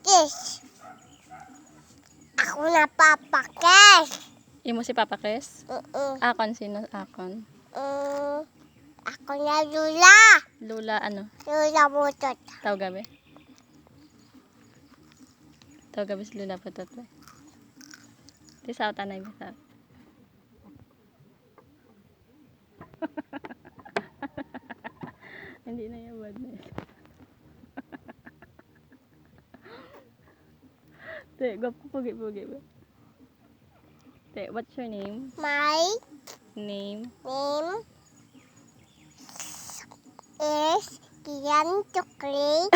Kiss. Ako na papakis. Imo si Papa Chris? Mm-mm. Akon, sino akon? Ako na Lula. Lula, ano? Lula Butot. Tawag gabi? Tawag gabi si Lula Putot ba? Tisaw, tanay, tisaw. Hindi na yung bad na yun. Te, pugi-pugi ba? Te, what's your name? My Name? name is Kian Chocolate.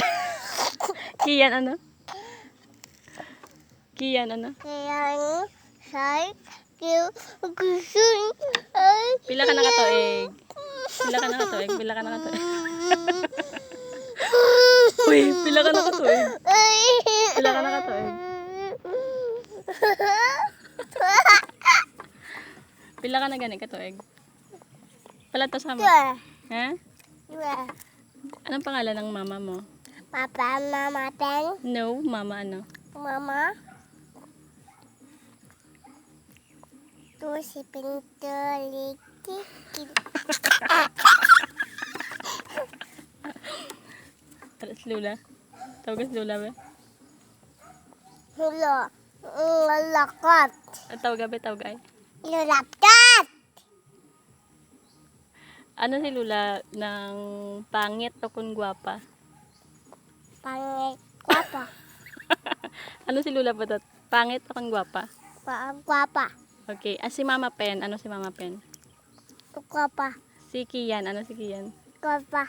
Kian, ano? Kian, ano? Kian Shark. Kian ay. Pila ka nakatuig? Pila ka nakatuig? Pila ka nakatuig? Uy, pila ka nakatuig? Pila ka nakatuig? Pila ka na gani katuig? Pala to sama. Ha? Anong pangalan ng mama mo? Papa, Mama, Pen, No, mama ano? Mama. Tu si pintu liki. Alas Lula. Tawag si Lula ba? Hulo. Lalakot. Tawag gabi, tawag ay. Lulapkat. Ano si Lula ng pangit o kung gwapa? Pangit. Guapa. Ano si Lula Putot? Pangit o kung gwapa? Guapa. Okay. Si Mama Pen, ano si Mama Pen? Guapa. Si Kian, ano si Kian? Guapa.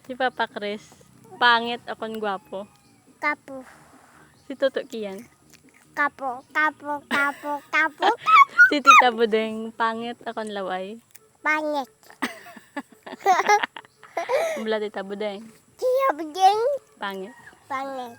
Si Papa Chris, pangit o kung gwapo? Kapu. Si Toto Kian. Kapu. Kapu. Kapu. Kapu. Si Tita Budeng, pangit o kung laway? Pangit. Mula Tita Budeng, Siya begin. pangit. Pangit.